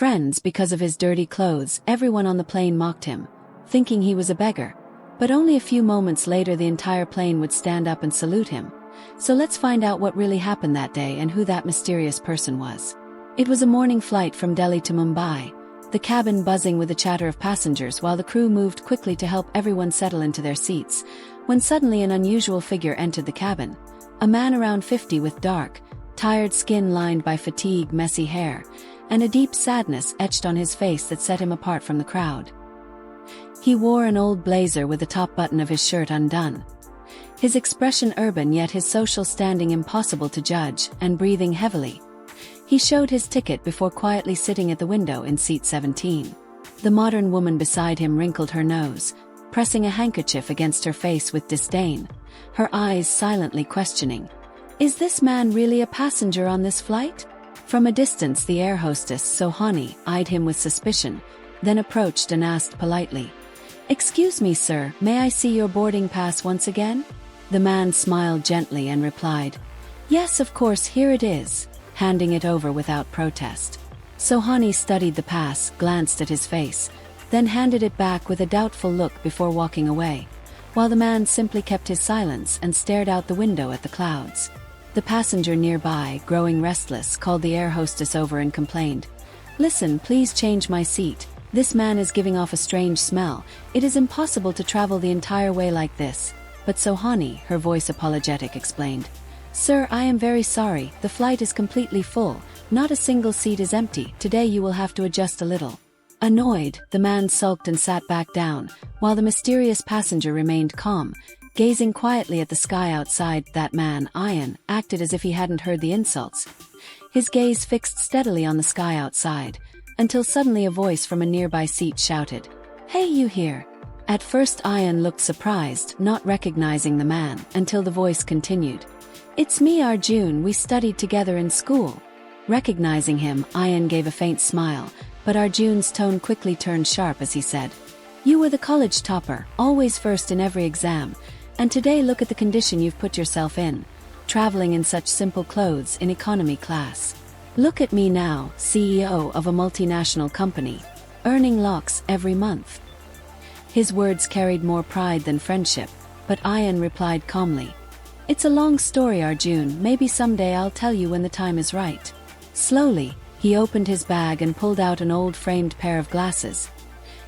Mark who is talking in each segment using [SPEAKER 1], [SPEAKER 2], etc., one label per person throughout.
[SPEAKER 1] friends because of his dirty clothes. Everyone on the plane mocked him, thinking he was a beggar. But only a few moments later the entire plane would stand up and salute him. So let's find out what really happened that day and who that mysterious person was. It was a morning flight from Delhi to Mumbai, the cabin buzzing with the chatter of passengers while the crew moved quickly to help everyone settle into their seats, when suddenly an unusual figure entered the cabin. A man around 50 with dark, tired skin lined by fatigue, messy hair, and a deep sadness etched on his face that set him apart from the crowd. He wore an old blazer with the top button of his shirt undone. His expression urban yet his social standing impossible to judge, and breathing heavily. He showed his ticket before quietly sitting at the window in seat 17. The modern woman beside him wrinkled her nose, pressing a handkerchief against her face with disdain, her eyes silently questioning. Is this man really a passenger on this flight? From a distance the air hostess Sohani eyed him with suspicion, then approached and asked politely, "Excuse me, sir, may I see your boarding pass once again?" The man smiled gently and replied, "Yes, of course, here it is," handing it over without protest. Sohani studied the pass, glanced at his face, then handed it back with a doubtful look before walking away, while the man simply kept his silence and stared out the window at the clouds. The passenger nearby, growing restless, called the air hostess over and complained, "Listen, please change my seat. This man is giving off a strange smell. It is impossible to travel the entire way like this." But Sohani, her voice apologetic, explained, "Sir, I am very sorry, the flight is completely full, not a single seat is empty, today you will have to adjust a little." Annoyed, the man sulked and sat back down, while the mysterious passenger remained calm, gazing quietly at the sky outside. That man, Ayan, acted as if he hadn't heard the insults. His gaze fixed steadily on the sky outside, until suddenly a voice from a nearby seat shouted, "Hey, you here!" At first Ayan looked surprised, not recognizing the man, until the voice continued, "It's me, Arjun, we studied together in school." Recognizing him, Ayan gave a faint smile, but Arjun's tone quickly turned sharp as he said, "You were the college topper, always first in every exam, and today look at the condition you've put yourself in, traveling in such simple clothes in economy class. Look at me now, CEO of a multinational company, earning lakhs every month." His words carried more pride than friendship, but Ayan replied calmly, "It's a long story, Arjun, maybe someday I'll tell you when the time is right." Slowly, he opened his bag and pulled out an old framed pair of glasses,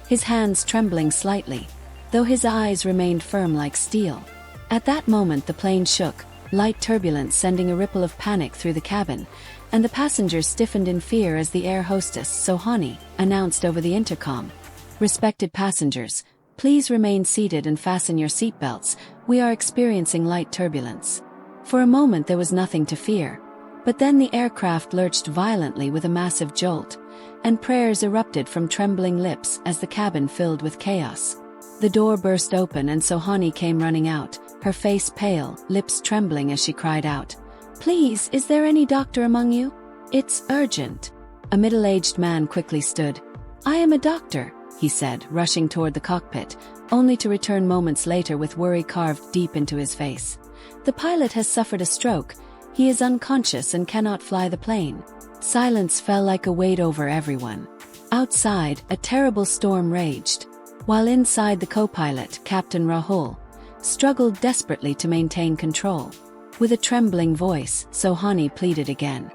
[SPEAKER 1] his hands trembling slightly, though his eyes remained firm like steel. At that moment the plane shook, light turbulence sending a ripple of panic through the cabin, and the passengers stiffened in fear as the air hostess, Sohani, announced over the intercom, "Respected passengers, please remain seated and fasten your seatbelts, we are experiencing light turbulence." For a moment there was nothing to fear, but then the aircraft lurched violently with a massive jolt, and prayers erupted from trembling lips as the cabin filled with chaos. The door burst open and Sohani came running out, her face pale, lips trembling as she cried out, "Please, is there any doctor among you? It's urgent." A middle-aged man quickly stood. "I am a doctor," he said, rushing toward the cockpit, only to return moments later with worry carved deep into his face. "The pilot has suffered a stroke. He is unconscious and cannot fly the plane." Silence fell like a weight over everyone. Outside, a terrible storm raged, while inside the co-pilot, Captain Rahul, struggled desperately to maintain control. With a trembling voice, Sohani pleaded again,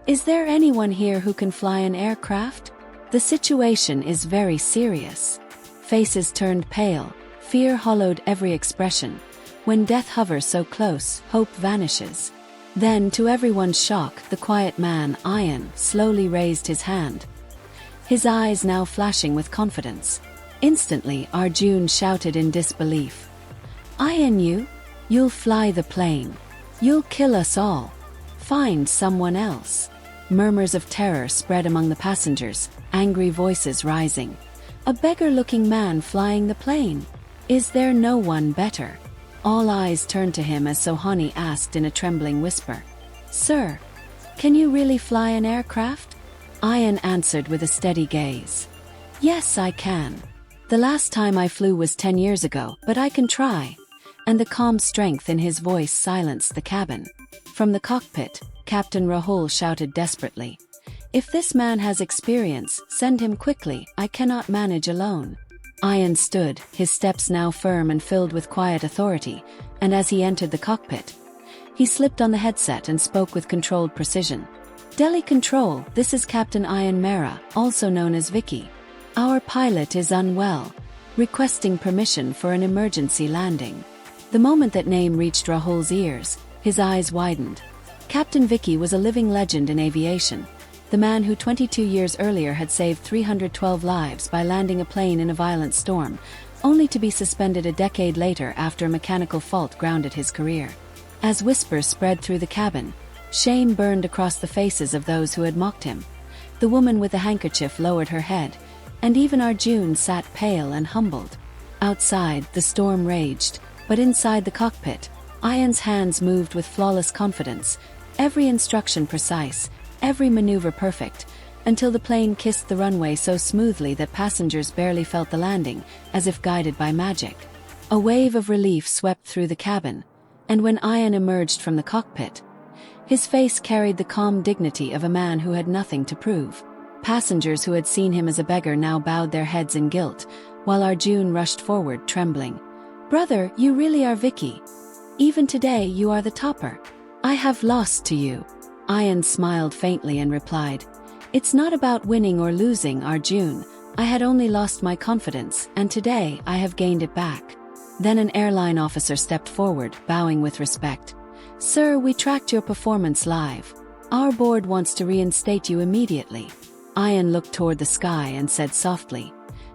[SPEAKER 1] "Is there anyone here who can fly an aircraft? The situation is very serious." Faces turned pale, fear hollowed every expression. When death hovers so close, hope vanishes. Then, to everyone's shock, the quiet man, Ayan, slowly raised his hand, his eyes now flashing with confidence. Instantly, Arjun shouted in disbelief, "Ayan, you'll fly the plane. You'll kill us all. Find someone else." Murmurs of terror spread among the passengers, angry voices rising. "A beggar-looking man flying the plane? Is there no one better?" All eyes turned to him as Sohani asked in a trembling whisper, "Sir, can you really fly an aircraft?" Ayan answered with a steady gaze, "Yes, I can. The last time I flew was 10 years ago, but I can try." And the calm strength in his voice silenced the cabin. From the cockpit, Captain Rahul shouted desperately, If this man has experience, send him quickly, I cannot manage alone. Ian stood, his steps now firm and filled with quiet authority, and as he entered the cockpit, he slipped on the headset and spoke with controlled precision. Delhi Control, this is Captain Ian Mehra, also known as Vicky. Our pilot is unwell, requesting permission for an emergency landing. The moment that name reached Rahul's ears, his eyes widened. Captain Vicky was a living legend in aviation, the man who 22 years earlier had saved 312 lives by landing a plane in a violent storm, only to be suspended a decade later after a mechanical fault grounded his career. As whispers spread through the cabin, shame burned across the faces of those who had mocked him. The woman with the handkerchief lowered her head, and even Arjun sat pale and humbled. Outside, the storm raged, but inside the cockpit, Ian's hands moved with flawless confidence, every instruction precise, every maneuver perfect, until the plane kissed the runway so smoothly that passengers barely felt the landing, as if guided by magic. A wave of relief swept through the cabin, and when Ian emerged from the cockpit, his face carried the calm dignity of a man who had nothing to prove. Passengers who had seen him as a beggar now bowed their heads in guilt, while Arjun rushed forward, trembling. "Brother, you really are Vicky. Even today you are the topper. I have lost to you." Ian smiled faintly and replied, "It's not about winning or losing, Arjun. I had only lost my confidence, and today I have gained it back." Then an airline officer stepped forward, bowing with respect. "Sir, we tracked your performance live. Our board wants to reinstate you immediately." Ian looked toward the sky and said softly,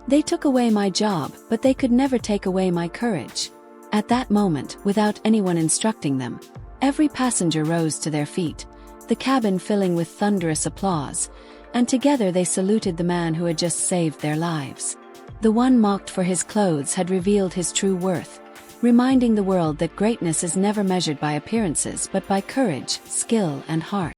[SPEAKER 1] "They took away my job, but they could never take away my courage." At that moment, without anyone instructing them, every passenger rose to their feet, the cabin filling with thunderous applause, and together they saluted the man who had just saved their lives. The one mocked for his clothes had revealed his true worth, reminding the world that greatness is never measured by appearances but by courage, skill, and heart.